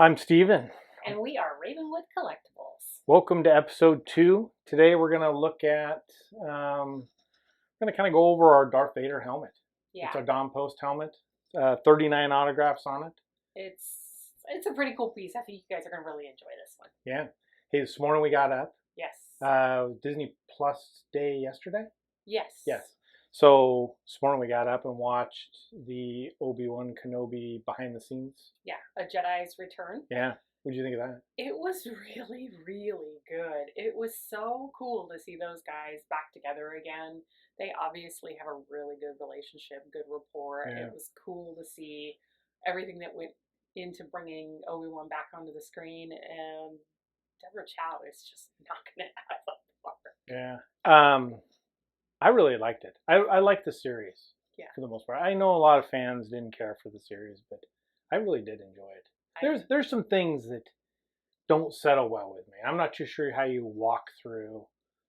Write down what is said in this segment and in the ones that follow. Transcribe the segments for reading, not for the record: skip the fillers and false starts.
I'm Steven. And we are Ravenwood Collectibles. Welcome to episode 2. Today we're going to look at, going to kind of go over our Darth Vader helmet. Yeah. It's our Dawn Post helmet. 39 autographs on it. It's a pretty cool piece. I think you guys are going to really enjoy this one. Yeah. Hey, this morning we got up. Yes. Disney Plus Day yesterday? Yes. Yes. So this morning we got up and watched the Obi-Wan Kenobi behind the scenes. Yeah, A Jedi's Return. Yeah. What did you think of that? It was really, really good. It was so cool to see those guys back together again. They obviously have a really good relationship, good rapport. Yeah. It was cool to see everything that went into bringing Obi-Wan back onto the screen, and Deborah Chow is just knocking it out of the park. Yeah. I really liked it. I liked the series. Yeah. For the most part. I know a lot of fans didn't care for the series, but I really did enjoy it. There's some things that don't settle well with me. I'm not too sure how you walk through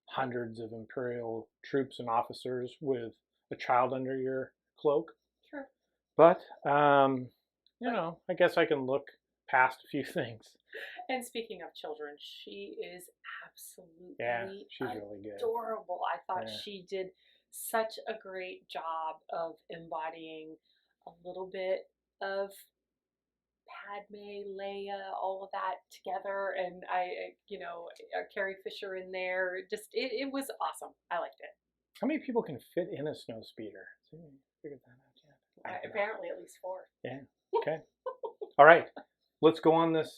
hundreds of Imperial troops and officers with a child under your cloak. Sure. But, I guess I can look past a few things. And speaking of children, she is absolutely she's really good. Adorable. I thought she did such a great job of embodying a little bit of Padme, Leia, all of that together, and Carrie Fisher in there. Just it was awesome. I liked it. How many people can fit in a snow speeder? Figured that out yet? Apparently, at least 4. Yeah. Okay. All right. Let's go on this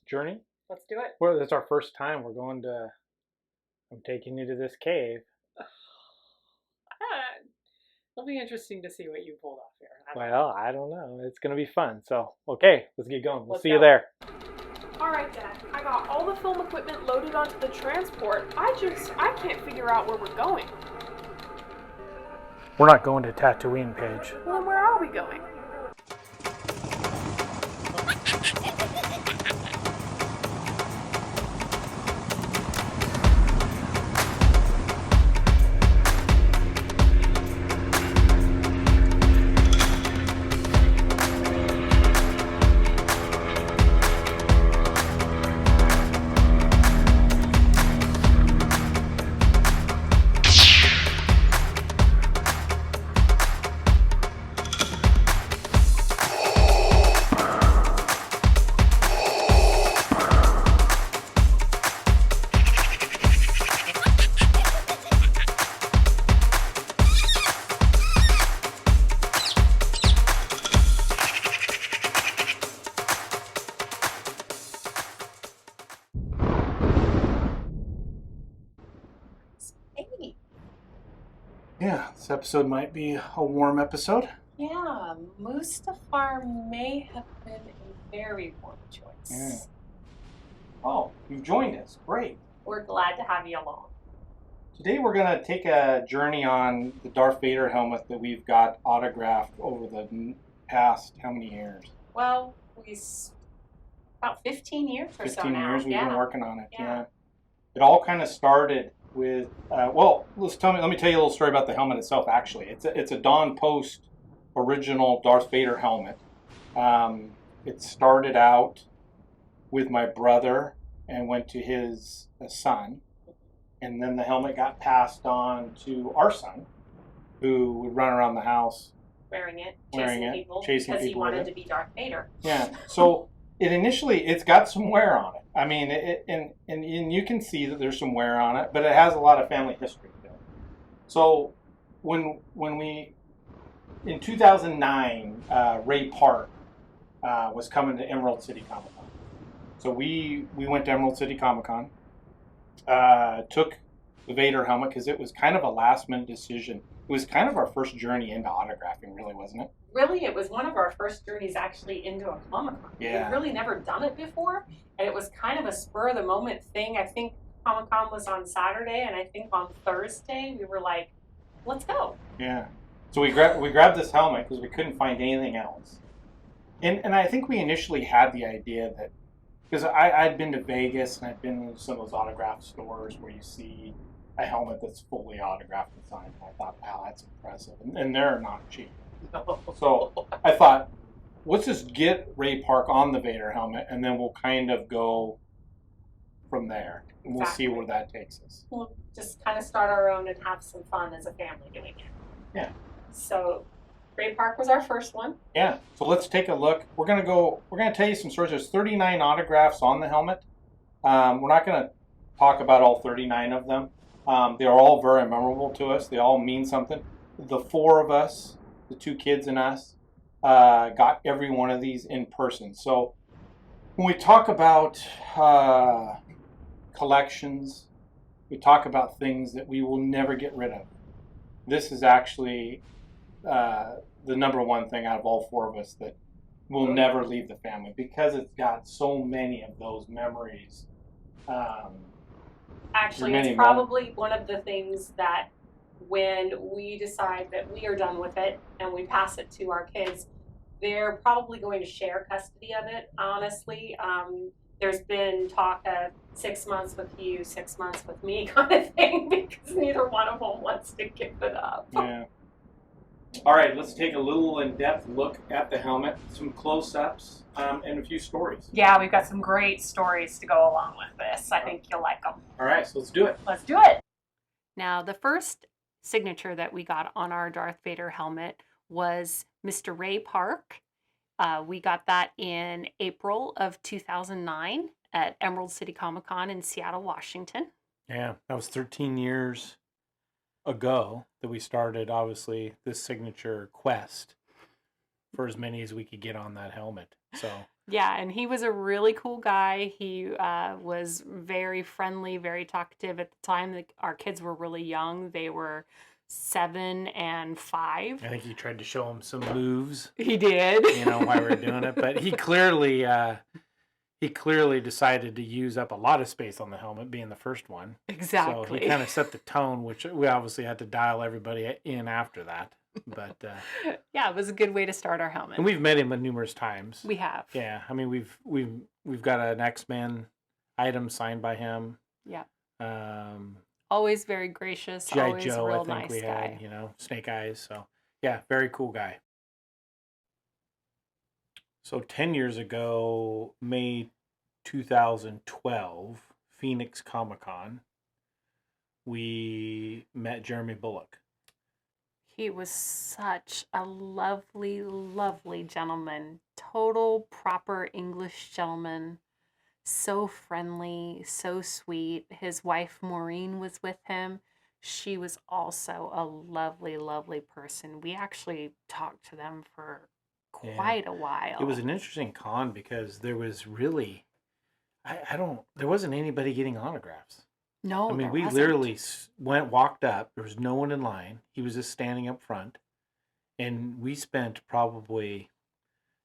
journey. Let's do it. Well, that's our first time. I'm taking you to this cave. It'll be interesting to see what you pulled off here. I don't know. It's going to be fun. So, okay, let's get going. We'll see go. you there. All right, Dad. I got all the film equipment loaded onto the transport. I can't figure out where we're going. We're not going to Tatooine, Paige. Well, then where are we going? Yeah, this episode might be a warm episode. Yeah, Mustafar may have been a very warm choice. Yeah. Oh, you've joined us. Great. We're glad to have you along. Today we're going to take a journey on the Darth Vader helmet that we've got autographed over the past how many years? Well, about 15 years or so now. 15 years we've been working on it. Yeah. It all kind of started with let me tell you a little story about the helmet itself. Actually, it's a Dawn Post original Darth Vader helmet. It started out with my brother and went to his son, and then the helmet got passed on to our son, who would run around the house wearing it, chasing because people he wanted to be Darth Vader. Yeah. So it's got some wear on it. I mean, and you can see that there's some wear on it, but it has a lot of family history to it. So when we, in 2009, Ray Park was coming to Emerald City Comic Con. So we went to Emerald City Comic Con, took the Vader helmet because it was kind of a last minute decision. It was kind of our first journey into autographing, really, wasn't it? Really, it was one of our first journeys actually into a Comic-Con. Yeah. We've really never done it before, and it was kind of a spur-of-the-moment thing. I think Comic-Con was on Saturday, and I think on Thursday we were like, let's go. Yeah. So we grabbed this helmet because we couldn't find anything else. And I think we initially had the idea that, because I'd been to Vegas and I'd been to some of those autograph stores where you see a helmet that's fully autographed and signed. And I thought, wow, that's impressive. And they're not cheap. So I thought, let's just get Ray Park on the Vader helmet, and then we'll kind of go from there. And we'll see where that takes us. We'll just kind of start our own and have some fun as a family doing it. Yeah. So Ray Park was our first one. Yeah. So let's take a look. We're gonna tell you some stories. There's 39 autographs on the helmet. We're not gonna talk about all 39 of them. They are all very memorable to us. They all mean something. The four of us, the two kids and us, got every one of these in person. So when we talk about collections, we talk about things that we will never get rid of. This is actually the number one thing out of all four of us that will never leave the family, because it's got so many of those memories. Actually, it's probably one of the things that when we decide that we are done with it and we pass it to our kids, they're probably going to share custody of it, honestly. There's been talk of 6 months with you, 6 months with me kind of thing, because neither one of them wants to give it up. Yeah. All right, let's take a little in-depth look at the helmet, some close-ups, and a few stories. Yeah, we've got some great stories to go along with this. I think you'll like them. All right, so let's do it. Let's do it. Now, the first signature that we got on our Darth Vader helmet was Mr. Ray Park. We got that in April of 2009 at Emerald City Comic Con in Seattle, Washington. Yeah, that was 13 years ago that we started, obviously, this signature quest for as many as we could get on that helmet. So yeah, and he was a really cool guy. He was very friendly, very talkative at the time. Our kids were really young. They were 7 and 5. I think he tried to show them some moves. He did. While we were doing it. But he clearly decided to use up a lot of space on the helmet, being the first one. Exactly. So he kind of set the tone, which we obviously had to dial everybody in after that. But yeah, it was a good way to start our helmet. And we've met him numerous times. We have. Yeah, I mean we've got an X-Men item signed by him. Yeah. Always very gracious. G.I. Always Joe, a real I think nice we guy. had, Snake Eyes. So yeah, very cool guy. So 10 years ago, May 2012, Phoenix Comic-Con, we met Jeremy Bullock. He was such a lovely, lovely gentleman. Total proper English gentleman. So friendly, so sweet. His wife Maureen was with him. She was also a lovely, lovely person. We actually talked to them for quite a while. It was an interesting con because there was really, there wasn't anybody getting autographs. No, I mean, we literally walked up. There was no one in line. He was just standing up front. And we spent probably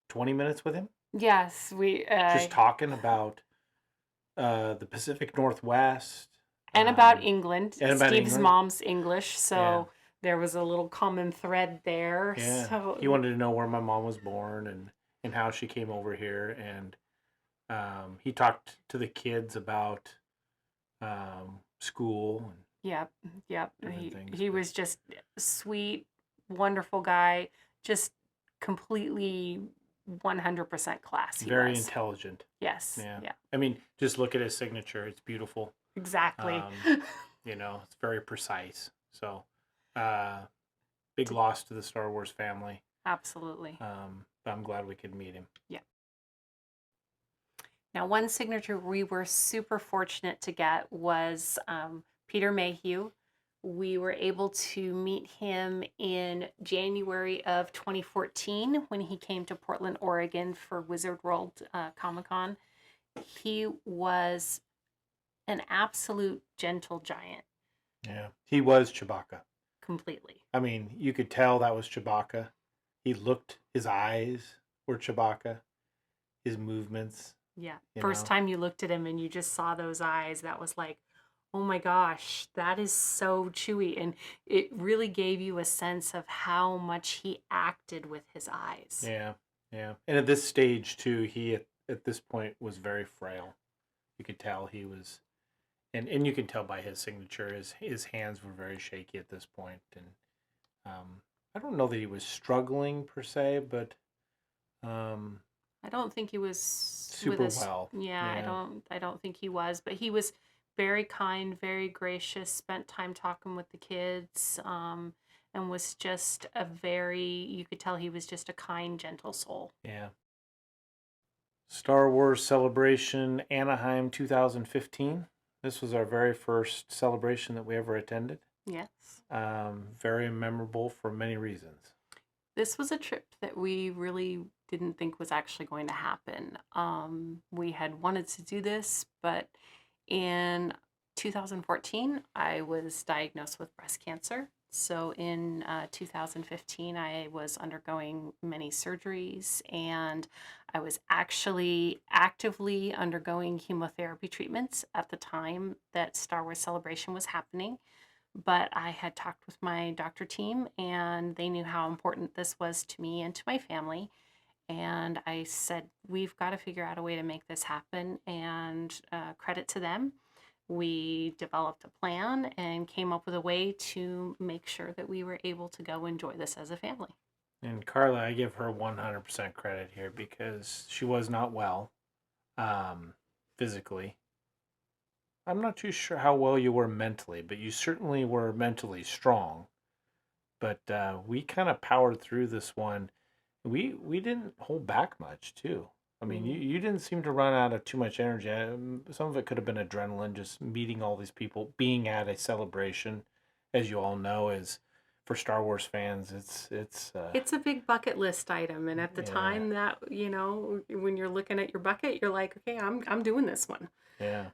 20 minutes with him. Yes, we... just talking about the Pacific Northwest. And about England. And about Steve's England. mom's English, so there was a little common thread there. Yeah. So... He wanted to know where my mom was born and how she came over here. And he talked to the kids about school. Yep. He but... was just a sweet, wonderful guy. Just completely 100% class. Very intelligent. Yes. Yeah. I mean, just look at his signature. It's beautiful. Exactly. It's very precise. So, big loss to the Star Wars family. Absolutely. But I'm glad we could meet him. Yeah. Now, one signature we were super fortunate to get was Peter Mayhew. We were able to meet him in January of 2014 when he came to Portland, Oregon for Wizard World Comic-Con. He was an absolute gentle giant. Yeah, he was Chewbacca. Completely. I mean, you could tell that was Chewbacca. His eyes were Chewbacca. His movements. Yeah. First time you looked at him and you just saw those eyes, that was like, oh my gosh, that is so Chewy. And it really gave you a sense of how much he acted with his eyes. Yeah. And at this stage, too, he at this point was very frail. You could tell he was, and you can tell by his signature, his hands were very shaky at this point. And I don't know that he was struggling per se, but I don't think he was super with us. well. Yeah, I don't think he was, but he was very kind, very gracious, spent time talking with the kids, and was just you could tell he was just a kind, gentle soul. Yeah. Star Wars Celebration Anaheim 2015. This was our very first celebration that we ever attended. Yes. Very memorable for many reasons. This was a trip that we really didn't think was actually going to happen. We had wanted to do this, but in 2014, I was diagnosed with breast cancer. So in 2015, I was undergoing many surgeries, and I was actually actively undergoing chemotherapy treatments at the time that Star Wars Celebration was happening. But I had talked with my doctor team, and they knew how important this was to me and to my family. And I said, we've got to figure out a way to make this happen. And credit to them, we developed a plan and came up with a way to make sure that we were able to go enjoy this as a family. And Carla, I give her 100% credit here because she was not well physically. I'm not too sure how well you were mentally, but you certainly were mentally strong. But we kind of powered through this one. We didn't hold back much, too. I mean, you didn't seem to run out of too much energy. Some of it could have been adrenaline, just meeting all these people, being at a celebration, as you all know, is for Star Wars fans. It's a big bucket list item, and at the time that when you're looking at your bucket, you're like, okay, I'm doing this one. Yeah,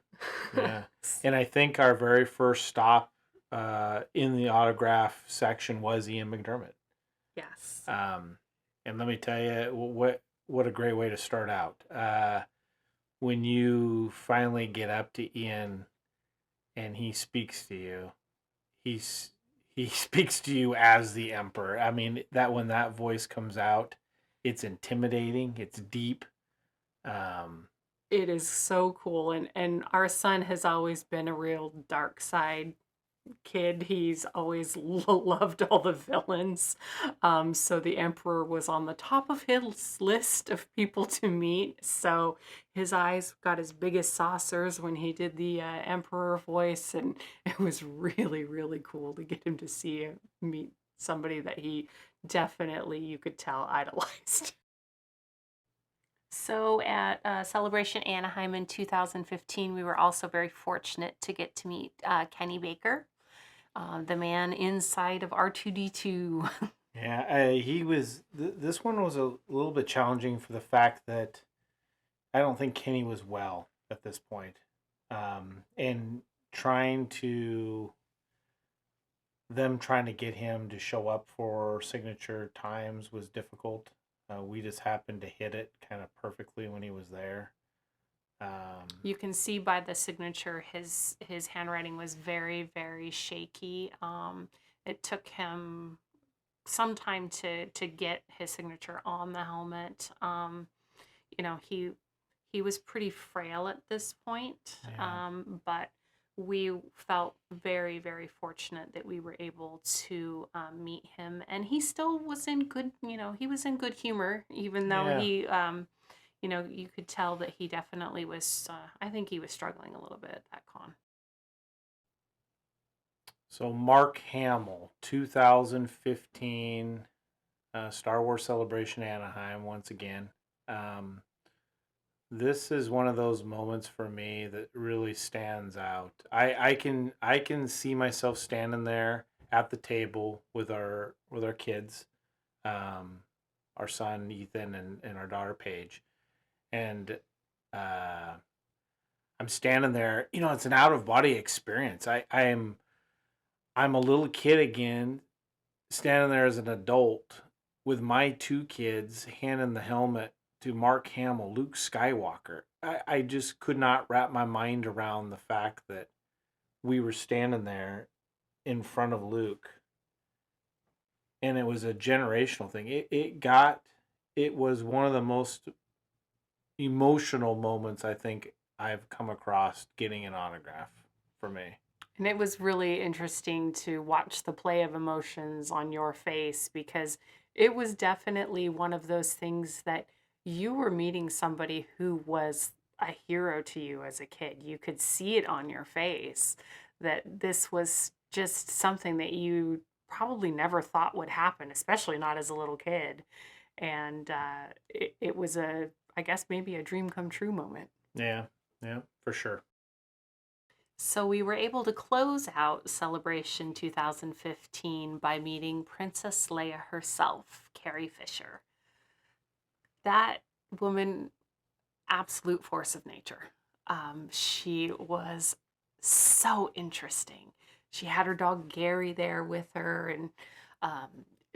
yeah. And I think our very first stop in the autograph section was Ian McDermott. Yes. And let me tell you what a great way to start out. When you finally get up to Ian and he speaks to you, he speaks to you as the Emperor. I mean, that when that voice comes out, it's intimidating, it's deep. It is so cool, and our son has always been a real dark side kid. He's always loved all the villains. So the Emperor was on the top of his list of people to meet. So his eyes got as big as saucers when he did the Emperor voice, and it was really, really cool to get him to meet somebody that he definitely, you could tell, idolized. So at Celebration Anaheim in 2015, we were also very fortunate to get to meet Kenny Baker, the man inside of R2D2. Yeah, he was. This one was a little bit challenging for the fact that I don't think Kenny was well at this point, and trying to get him to show up for signature times was difficult. We just happened to hit it kind of perfectly when he was there. You can see by the signature his handwriting was very, very shaky. It took him some time to get his signature on the helmet. He was pretty frail at this point, but we felt very, very fortunate that we were able to meet him, and he still was in good, he was in good humor, even though he, you could tell that he definitely was, I think he was struggling a little bit at that con. So Mark Hamill, 2015 Star Wars Celebration Anaheim once again. This is one of those moments for me that really stands out. I can see myself standing there at the table with our kids, our son Ethan and our daughter Paige, and I'm standing there. It's an out of body experience. I'm a little kid again, standing there as an adult with my two kids, handing the helmet to Mark Hamill, Luke Skywalker. I just could not wrap my mind around the fact that we were standing there in front of Luke. And it was a generational thing. It was one of the most emotional moments I think I've come across getting an autograph for me. And it was really interesting to watch the play of emotions on your face because it was definitely one of those things that you were meeting somebody who was a hero to you as a kid. You could see it on your face that this was just something that you probably never thought would happen, especially not as a little kid. And it was I guess, maybe a dream come true moment. Yeah, yeah, for sure. So we were able to close out Celebration 2015 by meeting Princess Leia herself, Carrie Fisher. That woman, absolute force of nature. She was so interesting. She had her dog Gary there with her, and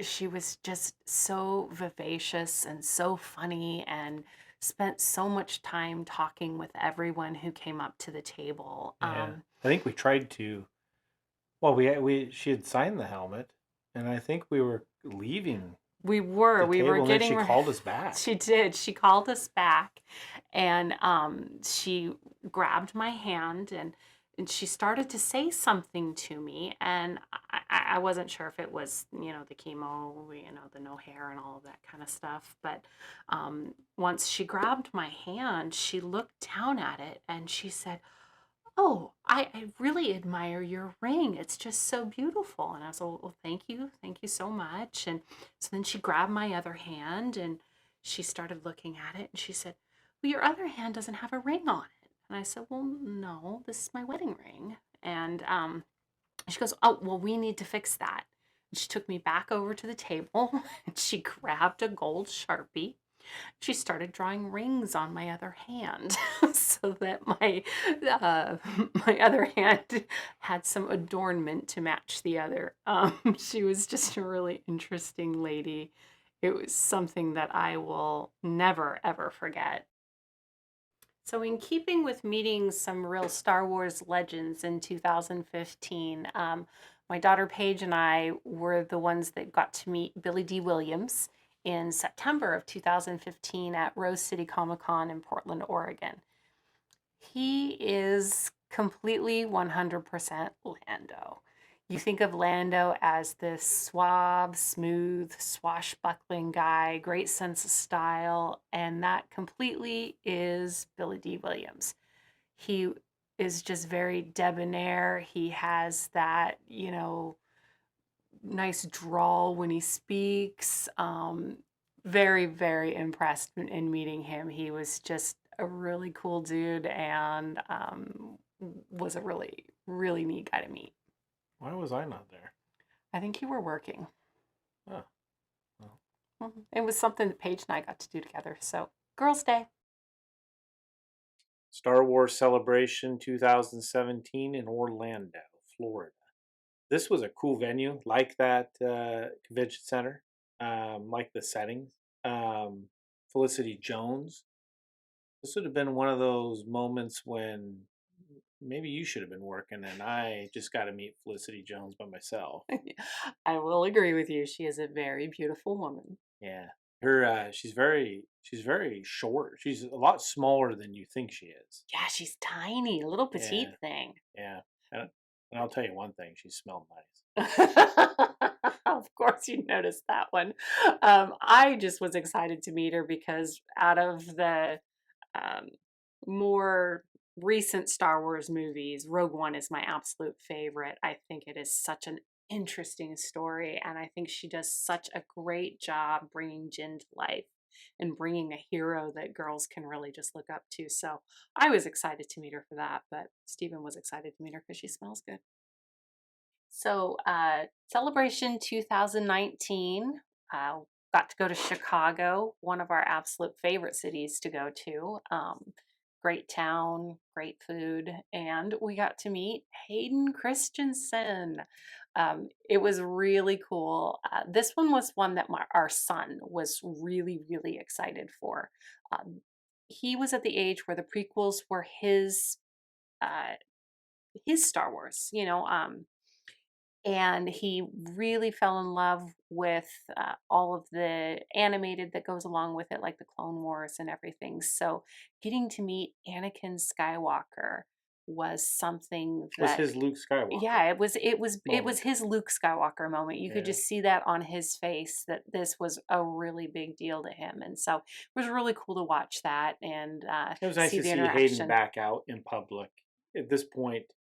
she was just so vivacious and so funny and spent so much time talking with everyone who came up to the table. Yeah. I think we tried to. Well, she had signed the helmet, and I think we were leaving We were. the We table, were and then getting. she called us back. She did. She called us back, and she grabbed my hand and she started to say something to me, and I wasn't sure if it was the chemo, the no hair and all of that kind of stuff. But once she grabbed my hand, she looked down at it and she said, "Oh, I really admire your ring. It's just so beautiful." And I was like, "Well, thank you so much." And so then she grabbed my other hand and she started looking at it and she said, "Well, your other hand doesn't have a ring on it." And I said, "Well, no, this is my wedding ring." And she goes, "Oh, well, we need to fix that." And she took me back over to the table and she grabbed a gold Sharpie. She started drawing rings on my other hand so that uh, my other hand had some adornment to match the other. She was just a really interesting lady. It was something that I will never, ever forget. So, in keeping with meeting some real Star Wars legends in 2015, my daughter Paige and I were the ones that got to meet Billy D. Williams in September of 2015 at Rose City Comic Con in Portland, Oregon. He is completely 100% Lando. You think of Lando as this suave, smooth, swashbuckling guy, great sense of style, and that completely is Billy D. Williams. He is just very debonair. He has that, nice drawl when he speaks. Very, very impressed in meeting him. He was just a really cool dude and was a really, really neat guy to meet. Why was I not there? I think you were working. Oh, well. It was something that Paige and I got to do together. So, Girls' Day. Star Wars Celebration 2017 in Orlando, Florida. This was a cool venue, like that convention center, like the settings. Felicity Jones. This would have been one of those moments when maybe you should have been working and I just got to meet Felicity Jones by myself. I will agree with you. She is a very beautiful woman. Yeah. Her she's very short. She's a lot smaller than you think she is. Yeah, she's tiny, a little petite thing. Yeah. And I'll tell you one thing, she smelled nice. Of course, you noticed that one. I just was excited to meet her because out of the more recent Star Wars movies, Rogue One is my absolute favorite. I think it is such an interesting story, and I think she does such a great job bringing Jin to life and bringing a hero that girls can really just look up to. So I was excited to meet her for that, but Stephen was excited to meet her because she smells good. So, Celebration 2019, got to go to Chicago, one of our absolute favorite cities to go to. Great town, great food, and we got to meet Hayden Christensen. It was really cool. This one was one that our son was really, really excited for. He was at the age where the prequels were his Star Wars, and he really fell in love with all of the animated that goes along with it, like the Clone Wars and everything. So getting to meet Anakin Skywalker was something was that his Luke Skywalker. Yeah, it was moment. his Luke Skywalker moment. You could Yeah. just see that on his face that this was a really big deal to him, and so it was really cool to watch that and It was nice see to the see interaction. Hayden back out in public. At this point,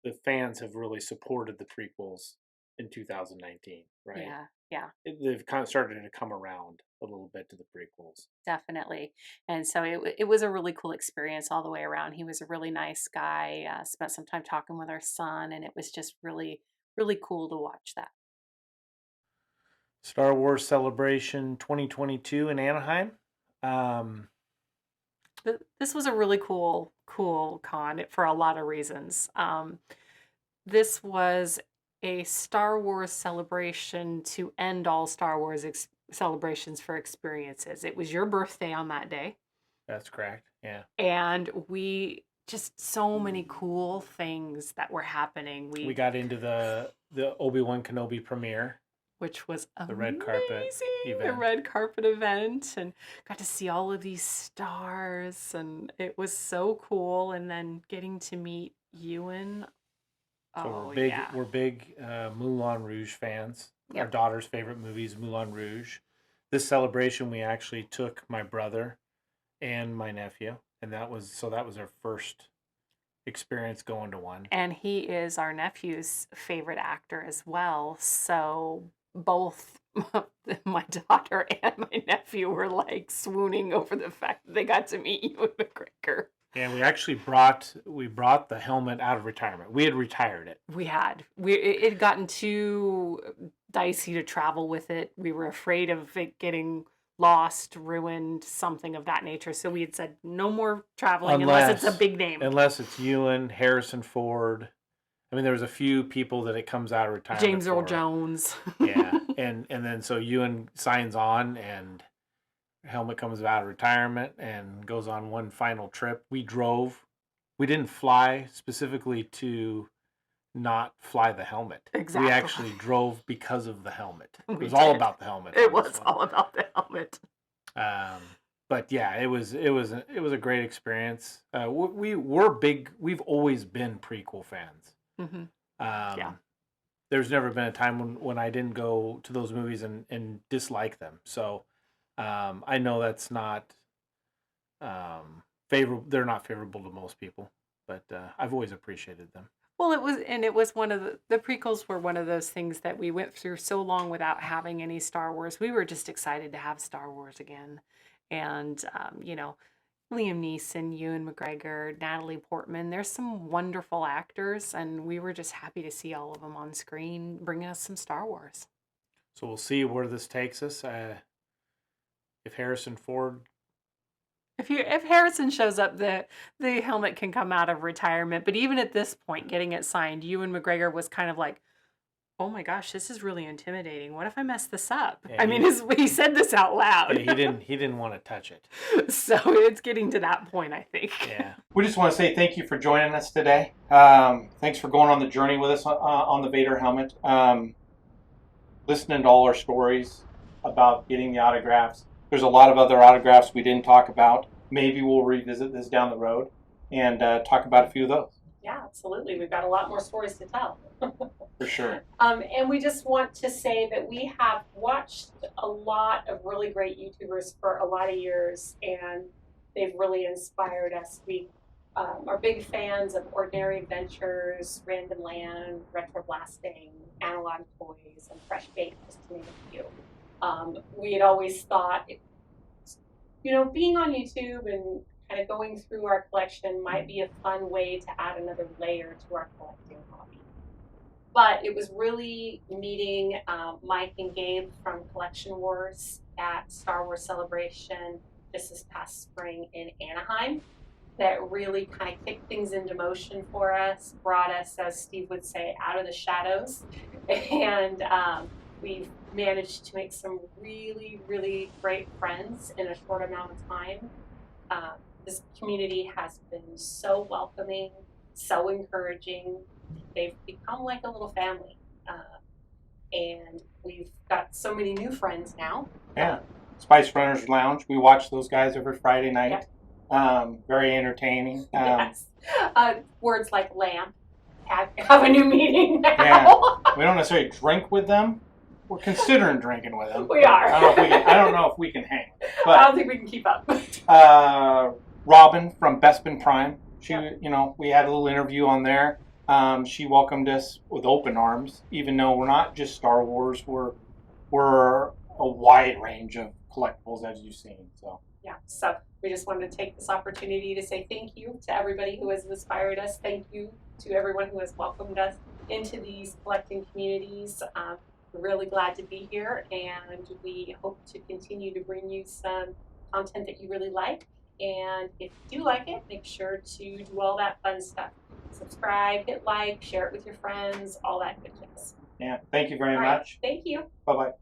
the fans have really supported the prequels in 2019, right? Yeah, They've kind of started to come around a little bit to the prequels. definitely. And so it was a really cool experience all the way around. He was a really nice guy. Spent some time talking with our son, and it was just really, really cool to watch that. Star Wars Celebration 2022 in Anaheim. This was a really cool con for a lot of reasons. This was a Star Wars celebration to end all Star Wars celebrations for experiences. It was your birthday on that day. That's correct. Yeah. And we just so many cool things that were happening. We got into the Obi-Wan Kenobi premiere, which was amazing. The red carpet event. The red carpet event, and got to see all of these stars, and it was so cool. And then getting to meet Ewan. So we're big Moulin Rouge fans. Yep. Our daughter's favorite movie is Moulin Rouge. This celebration, we actually took my brother and my nephew, and that was our first experience going to one. And he is our nephew's favorite actor as well. So both my daughter and my nephew were like swooning over the fact that they got to meet Ewan McGregor. And we actually brought the helmet out of retirement. We had retired it. It had gotten too dicey to travel with it. We were afraid of it getting lost, ruined, something of that nature. So we had said no more traveling unless it's a big name. Unless it's Ewan, Harrison Ford. I mean, there was a few people that it comes out of retirement. James Earl Jones. Yeah, and then so Ewan signs on, and helmet comes out of retirement and goes on one final trip. We drove. We didn't fly specifically to not fly the helmet. Exactly. We actually drove because of the helmet. It was all about the helmet. It was all about the helmet. But yeah, it was a great experience. We've always been prequel fans. Mm-hmm. Yeah. There's never been a time when I didn't go to those movies and dislike them. So I know that's not favorable. They're not favorable to most people, but I've always appreciated them. Well, it was one of the prequels were one of those things that we went through so long without having any Star Wars. We were just excited to have Star Wars again. And, Liam Neeson, Ewan McGregor, Natalie Portman, there's some wonderful actors, and we were just happy to see all of them on screen, bringing us some Star Wars. So we'll see where this takes us. If Harrison Ford... If Harrison shows up, the helmet can come out of retirement. But even at this point, getting it signed, Ewan McGregor was kind of like, oh my gosh, this is really intimidating. What if I mess this up? Yeah, he said this out loud. Yeah, he didn't want to touch it. So it's getting to that point, I think. Yeah. We just want to say thank you for joining us today. Thanks for going on the journey with us on the Vader helmet. Listening to all our stories about getting the autographs. There's a lot of other autographs we didn't talk about. Maybe we'll revisit this down the road and talk about a few of those. Yeah, absolutely. We've got a lot more stories to tell. For sure. And we just want to say that we have watched a lot of really great YouTubers for a lot of years, and they've really inspired us. We are big fans of Ordinary Adventures, Random Land, Retro Blasting, Analog Toys, and Fresh Baked, just to name a few. We had always thought, being on YouTube and kind of going through our collection might be a fun way to add another layer to our collecting hobby. But it was really meeting Mike and Gabe from Collection Wars at Star Wars Celebration just this past spring in Anaheim that really kind of kicked things into motion for us, brought us, as Steve would say, out of the shadows. And we've managed to make some really, really great friends in a short amount of time. This community has been so welcoming, so encouraging. They've become like a little family. And we've got so many new friends now. Yeah. Spice Runners Lounge. We watch those guys every Friday night. Yep. Very entertaining. Yes. Words like lamp have a new meaning now. Yeah. We don't necessarily drink with them. We're considering drinking with them. We are. I don't know if we can hang. But I don't think we can keep up. Robin from Bespin Prime. She, we had a little interview on there. She welcomed us with open arms, even though we're not just Star Wars. We're a wide range of collectibles, as you've seen. So yeah. So we just wanted to take this opportunity to say thank you to everybody who has inspired us. Thank you to everyone who has welcomed us into these collecting communities. We're really glad to be here, and we hope to continue to bring you some content that you really like. And if you do like it, make sure to do all that fun stuff. Subscribe, hit like, share it with your friends, all that good jazz. yeah, thank you very much. Thank you. Bye-bye.